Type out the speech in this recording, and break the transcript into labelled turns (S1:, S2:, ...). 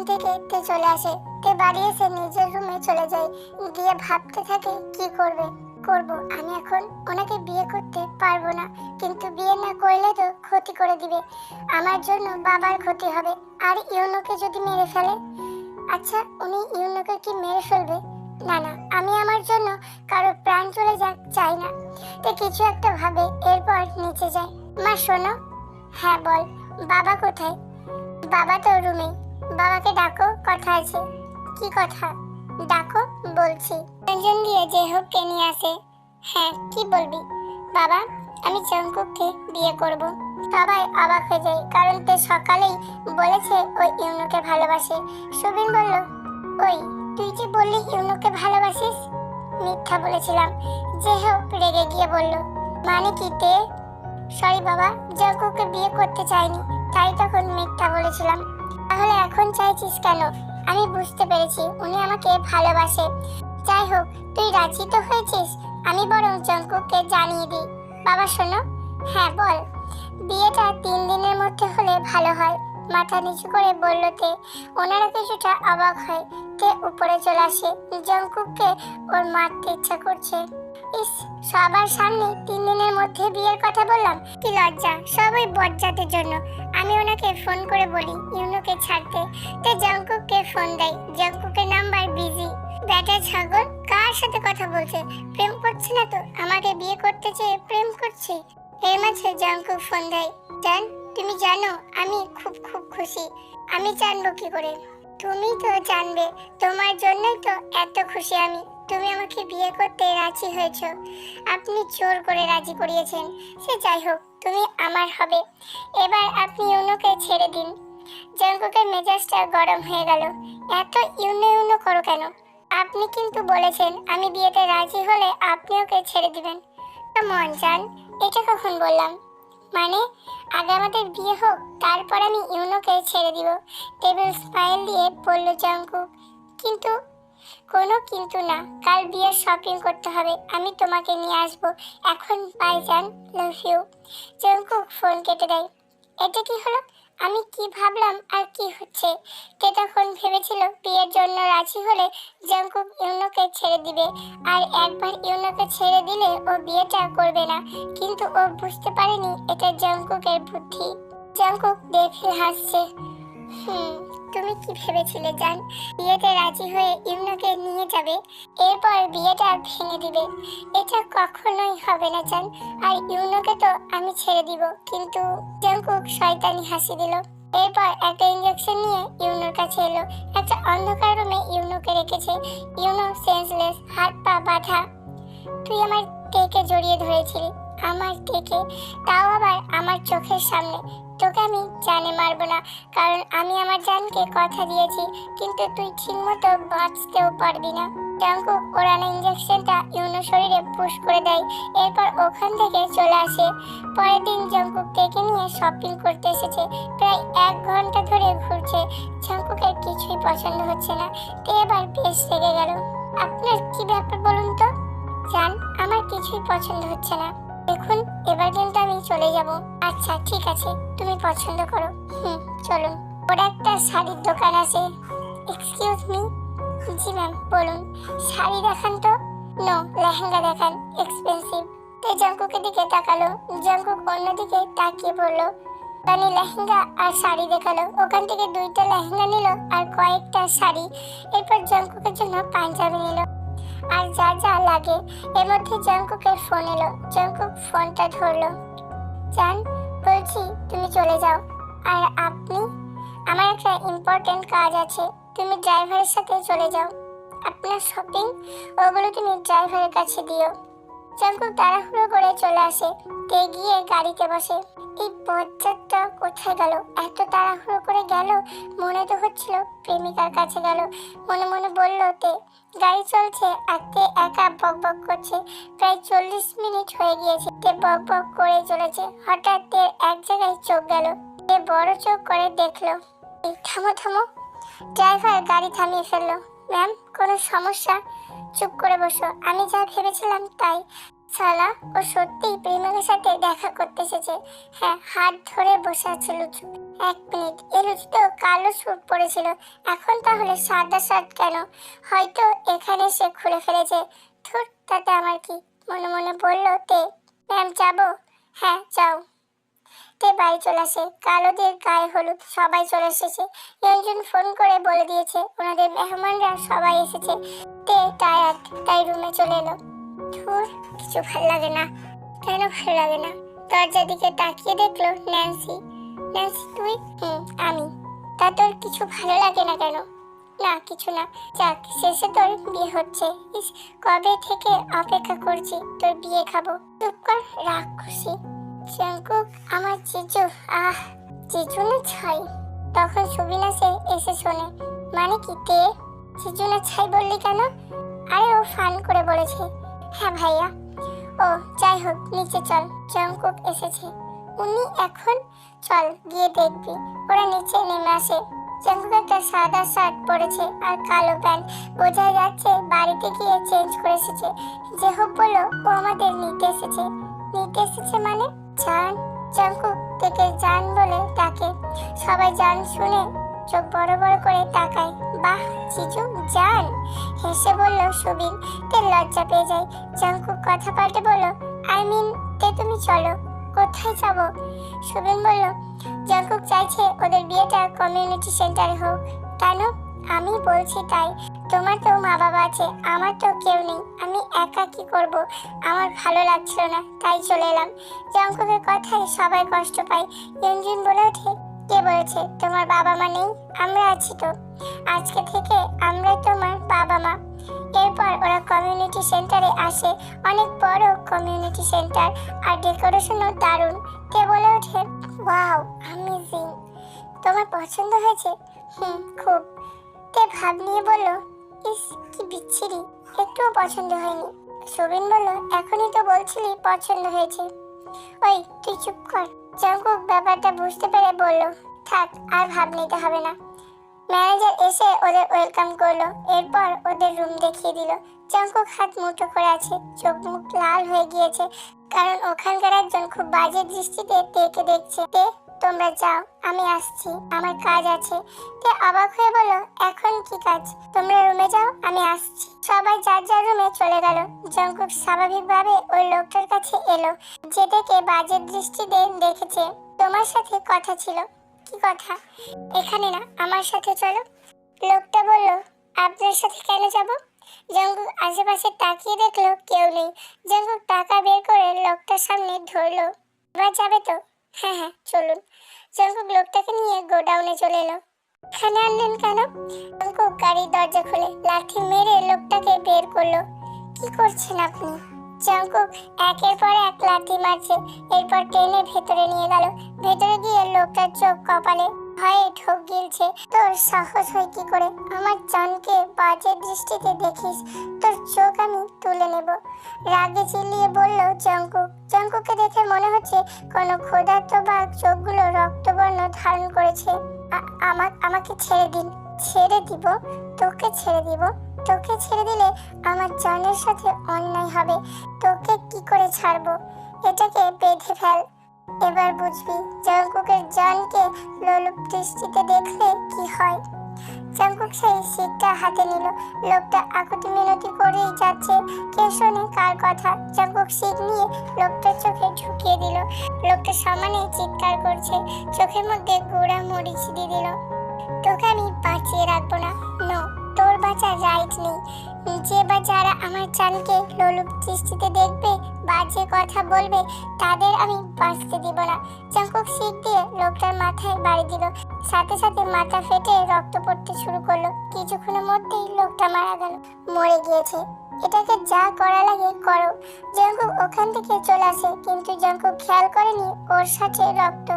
S1: থেকে তে চলে আসে। তে বাড়ি এসে নিজের রুমে চলে যায়, গিয়ে ভাবতে থাকে কি করবে। আমি এখন ওনাকে বিয়ে করতে পারবো না, কিন্তু বিয়ে না করলে তো ক্ষতি করে দিবে, আমার জন্য বাবার ক্ষতি হবে। আর ইউনোকে যদি মেরে ফেলে? আচ্ছা, উনি ইউনোকে কি মেরে ফেলবে? না না, আমি আমার জন্য কারো প্রাণ চলে যাক চাই না। তো কিছু একটা ভাবে, এরপর নিচে যায়। মা শোনো। হ্যাঁ বল। বাবা কোথায়? বাবা তো রুমে। বাবাকে ডাকো, কথা আছে। কি কথা? ডাকো বলছি। রঞ্জন দিয়ে যে হোক কে নিয়ে আসে। হ্যাঁ কি বলবি? বাবা, আমি জঙ্কুককে বিয়ে করব। সবাই অবাক হয়ে যায়, কারণ তে সকালেই বলেছে ওই ইউনুকে ভালোবাসে। সুবিন বলল, ওই তুই যে বললি ইউনুকে ভালোবাসিস? মিথ্যা বলেছিলাম। যে হোক রেগে গিয়ে বলল, মানে কি তে? সরি বাবা, জঙ্কুককে বিয়ে করতে চাইনি, তাই তখন মিথ্যা বলেছিলাম। তাহলে এখন চাইছিস কেন? আমি বুঝতে পেরেছি উনি আমাকে ভালোবাসে। যাই হোক, তুই রাজি তো হয়েছিস? আমি বরং জঙ্কুককে জানিয়ে দিই। বাবা শোনো। হ্যাঁ বল। বিয়েটা 3 দিনের মধ্যে হলে ভালো হয়, মাথা নিচু করে বলল তে। ওনারা কিছুটা অবাক হয়। তে উপরে চলে আসে। জঙ্কুককে ওর মারতে ইচ্ছা করছে। ইস, সবার সামনে 3 দিনের মধ্যে বিয়ের কথা বললাম, কি লজ্জা। সবই বজ্জাতের জন্য। আমি ওনাকে ফোন করে বলি ইউনোকে ছাড়তে। তে জঙ্কুককে ফোন দেয়। জঙ্কুকের নাম্বার বিজি। ব্যাটা ছাগল কার সাথে কথা বলছে? প্রেম করছে না তো? আমাকে বিয়ে করতে চেয়ে প্রেম করছে। এর মাঝে জঙ্কুক ফোন দেয়। জান, তুমি জানো আমি খুব খুব খুশি। আমি জানবো কি করে? তুমি তো জানবে, তোমার জন্যই তো এত খুশি আমি। তুমি আমাকে বিয়ে করতে রাজি হয়েছো। আপনি জোর করে রাজি করিয়েছেন। সে যাই হোক, তুমি আমার হবে। এবার আপনি ইউনোকে ছেড়ে দিন। জঙ্কুকের মেজাজটা গরম হয়ে গেল। এত ইউনো ইউনো করো কেন? আপনি কিন্তু বলেছেন আমি বিয়েতে রাজি হলে আপনি ওকে ছেড়ে দিবেন। মন জান, এটা কখন বললাম? মানে আগে আমাদের বিয়ে হোক, তারপর আমি ইউনোকে ছেড়ে দিব। টেবিল স্মাইল দিয়ে বলল জঙ্কুক। কিন্তু? কোনো কিন্তু না, কাল বিয়ের শপিং করতে হবে, আমি তোমাকে নিয়ে আসব। এখন বাই জান, লাভ ইউ। জঙ্কুক ফোন কেটে দেয়। এটা কি হলো? আমি কি ভাবলাম আর কি হচ্ছে? কে তখন ভেবেছিল বিয়ের জন্য রাজি হলে জঙ্কুক ইউনোকে ছেড়ে দিবে, আর একবার ইউনোকে ছেড়ে দিলে ও বিয়েটা করবে না। কিন্তু ও বুঝতে পারেনি এটা জঙ্কুকের বুদ্ধি। জঙ্কুক দেখে হাসছে। তুমি কি ভেবেছিলে জান? বিয়েতে রাজি হয়ে ইউনোকে নিয়ে যাবে, এরপর বিয়েটা ভেঙে দিবে? এটা কখনোই হবে না জান। আর ইউনোকে তো আমি ছেড়ে দিব, কিন্তু জঙ্কুক শয়তানি হাসি দিল। এরপর একটা ইঞ্জেকশন নিয়ে ইউনোর কাছে এলো। একটা অন্ধকার রুমে ইউনোকে রেখেছে। ইউনো সেন্সলেস, হাত পা বাঁধা। তুই আমার টেকে জড়িয়ে ধরেছিলি, আমার টেকে, তাও আবার আমার চোখের সামনে। তোকে আমি জানে মারবো না, কারণ আমি আমার জানকে কথা দিয়েছি, কিন্তু তুই ঠিকমতো বাঁচতেও পারবি না। জঙ্কুক ওরানো ইঞ্জেকশনটা ইউনো শরীরে পুশ করে দেয়। এরপর ওখান থেকে চলে আসে। পরের দিন জঙ্কুক টেকে নিয়ে শপিং করতে এসেছে। প্রায় 1 ঘন্টা ধরে ঘুরছে। জঙ্কুকের কিছুই পছন্দ হচ্ছে না। তে এবার বেশ রেগে গেল। আপনার কি ব্যাপার বলুন তো? জান, আমার কিছুই পছন্দ হচ্ছে না। দেখুন, এবার কিন্তু আমি চলে যাব। আচ্ছা ঠিক আছে, তুমি পছন্দ করো। চলুন। ওর একটা শাড়ির দোকান আছে। Excuse me. জি ম্যাম, বলুন। শাড়ি দেখান তো। নো, লেহেঙ্গা দেখান, এক্সপেন্সিভ। তে জঙ্কুকের দিকে তাকালো। জঙ্কুক অন্যদিকে তাকিয়ে বলল, তানি লেহেঙ্গা আর শাড়ি দেখালো। ওখান থেকে 2টা লেহেঙ্গা নিল আর কয়েকটা শাড়ি। এরপর জঙ্কুকের জন্য পাঞ্জাবি নিল আর যা যা লাগে। এর মধ্যে জঙ্কুকের ফোন এলো। জঙ্কুক ফোনটা ধরলো। জান, বলছি তুমি চলে যাও। আর আপনি? আমার একটা ইম্পর্টেন্ট কাজ আছে। তুমি ড্রাইভারের সাথে চলে যাও। আপনার শপিং, ওগুলো তুমি ড্রাইভারের কাছে দিও। জঙ্কুক তাড়াহুড়ো করে চলে আসে। তে গিয়ে গাড়িতে বসে। এই বজ্জাতটা কোথায় গেল? এত তাড়াহুড়ো করে গেল, মনে তো হচ্ছিল প্রেমিকার কাছে গেল। মনে মনে বলল তে। গাড়ি চলছে আর তে একা বক বক করছে। প্রায় 40 মিনিট হয়ে গিয়েছে। তে বক বক করে চলেছে। হঠাৎ তে এক জায়গায় চোখ গেল। তে বড় চোখ করে দেখলো। থামো থামো। ড্রাইভার গাড়ি থামিয়ে ফেললো। ম্যাম, কোনো সমস্যা? চুপ করে বসো, আমি যা ভেবেছিলাম তাই। সালা ও সত্যিই প্রেমিকের সাথে দেখা করতে এসেছে। হ্যাঁ, হাত ধরে বসে আছে লুচু। 1 মিনিট, এই লুচু তো কালো স্যুট পরেছিল, এখন তাহলে সাদা শার্ট কেন? হয়তো এখানে সে খুলে ফেলেছে। ধুর, তাতে আমার কি? মনে মনে বলল তে। ম্যাম যাবো? হ্যাঁ যাও। তে বাড়ি চলে আসে। কালোদের গায়ে হলুদ সবাই চলে এসেছে। রঞ্জন ফোন করে বলে দিয়েছে ওনাদের মেহমানরা সবাই এসেছে। তে টায়ার্ড, তাই রুমে চলে এলো। ধুর, কিছু ভাল লাগে না। কেন ভাল লাগে না? দরজার দিকে তাকিয়ে দেখলো ন্যান্সি। ন্যান্সি তুই? আমি। তা তোর কিছু ভালো লাগে না কেন? না কিছু না। যাক, শেষে তোর বিয়ে হচ্ছে। ইস, কবে থেকে অপেক্ষা করছি তোর বিয়ে খাবো। চুপ কর, রাগ খুশি। জাঙ্কুক, আমার জিজু। জিজু না ছাই? তখন সুবিনা সে এসে শোনে। মানে কি তে? জিজু না ছাই বললি কেন? আরে ও ফান করে বলেছে। হ্যাঁ ভাইয়া। ও যাই হোক, নিচে চল, জাঙ্কুক এসেছে। উনি এখন? চল গিয়ে দেখবি। ওরা নিচে নেমে আসে। জাঙ্কুক একটা সাদা শার্ট পরেছে আর কালো প্যান্ট। বোঝা যাচ্ছে বাড়িতে গিয়ে চেঞ্জ করে এসেছে। যে হোক বললো ও আমাদের নিতে এসেছে। নিতে এসেছে মানে? জান। জাঙ্কুক থেকে জান বলে ডাকে। সবাই জান শুনে চোখ বড় বড় করে তাকায়। বাহ জিজু, জান। হেসে বলল সুবিন। তে লজ্জা পেয়ে যায়। জাঙ্কুক কথা পাল্টে বলল, আই মিন তে তুমি চলো। কোথায় যাব? সুবিন বলল, জাঙ্কুক চাইছে ওদের বিয়েটা কমিউনিটি সেন্টারে হোক। কেন? আমি বলছি তাই। তোমার তো মা বাবা আছে, আমার তো কেউ নেই। আমি একা কি করব? আমার ভালো লাগছিল না, তাই চলে এলাম। জাঙ্কুকের কথায় সবাই কষ্ট পায়। ইয়ঞ্জিন বলে ওঠে, কে বলেছে তোমার বাবা মা নেই? আমরা আছি তো। আজকে থেকে আমরাই তোমার বাবা মা। এরপর ওরা কমিউনিটি সেন্টারে আসে। অনেক বড় কমিউনিটি সেন্টার, আর ডেকোরেশনও দারুণ। কে বলে ওঠে, ওয়াও অ্যামেজিং। তোমার পছন্দ হয়েছে? খুব। তে ভাব নিয়ে বলল, ইস কি বিচ্ছিরি, একটুও পছন্দ হয়নি। সুবিন বলল, এখনই তো বলছিলি পছন্দ হয়েছে। ওই তুই চুপ কর। জাঙ্কুক ব্যাপারটা বুঝতে পেরে বলল, থাক আর ভাব নিতে হবে না। ম্যানেজার এসে ওদের ওয়েলকাম করলো। এরপর ওদের রুম দেখিয়ে দিল। জাঙ্কুক হাত মুঠো করে আছে, চোখ মুখ লাল হয়ে গিয়েছে, কারণ ওখানকার একজন খুব বাজে দৃষ্টিতে তেকে দেখছে। তে তোমরা যাও, আমি আসছি, আমার কাজ আছে। তে অবাক হয়ে বলল, এখন কি কাজ? তোমরা রুমে যাও, আমি আসছি। সবাই যার যার রুমে চলে গেল। জাঙ্কুক স্বাভাবিকভাবে ওই লোকটার কাছে এলো, যে দেখে বাজে দৃষ্টিতে দেখেছে। তোমার সাথে কথা ছিল। কি কথা? এখানে না, আমার সাথে চলো। লোকটা বলল, আপনার সাথে কেন যাব? জাঙ্কুক আশেপাশে তাকিয়ে দেখলো কেউ নেই। জাঙ্কুক টাকা বের করে লোকটার সামনে ধরলো। এবার যাবে তো? হ্যাঁ হ্যাঁ চলুন। জাঙ্কুক লোকটাকে নিয়ে গোডাউনে চলে এলো। এখানে আনলেন কেন? জাঙ্কুক গাড়ির দরজা খুলে লাঠি মেরে লোকটাকে বের করলো। কি করছেন আপনি? জাঙ্কুক একের পর এক লাথি মারছে। এরপর টেনে ভেতরে নিয়ে গেল। ভেতরে গিয়ে লোকটার চোখ কপালে ভয়ে ঢোক গিলছে। তোর সাহস হয় কি করে আমার জানকে বাজে দৃষ্টিতে দেখিস? তোর চোখ আমি তুলে নেব। রাগে চিল্লিয়ে বলল জাঙ্কুক। জাঙ্কুককে দেখে মনে হচ্ছে কোনো ক্ষুধার্ত বাঘ চোখগুলো রক্তবর্ণ ধারণ করেছে। আমাকে ছেড়ে দিন। ছেড়ে দিব? তোকে ছেড়ে দিব? তোকে ছেড়ে দিলে আমার জানের সাথে অন্যায় হবে। তোকে কি করে ছাড়বো? এটাকে বেঁধে ফেল। এবার বুঝবি জাঙ্কুকের জানকে লোলুপ দৃষ্টিতে দেখলে কি হয়। জাঙ্কুক সেই সিটটা হাতে নিল। লোকটা আকুতি মিনতি করেই যাচ্ছে। কে শোনে কার কথা? জাঙ্কুক সিট নিয়ে লোকটার চোখে ঢুকিয়ে দিল। লোকটা সমানে চিৎকার করছে, চোখের মধ্যে গোড়া মরিচ দিয়ে দিল। তোকে আমি বাঁচিয়ে রাখবো না। নো, তোর বাঁচার রাইট নেই। যে বা যারা আমার জানকে লোলুপ দৃষ্টিতে দেখবে, বাজে কথা বলবে, তাদের আমি বাঁচতে দিব না। জাঙ্কুক সিট দিয়ে লোকটার মাথায় বাড়ি দিল। সাথে সাথে মাথা ফেটে রক্ত পড়তে শুরু করলো। কিছুক্ষণের মধ্যেই লোকটা মারা গেল, মরে গিয়েছে। এটাকে যা করা লাগে করো। জাঙ্কুক ওখান থেকে চলে আসে, কিন্তু জাঙ্কুক খেয়াল করেনি ওর সাথে রক্ত।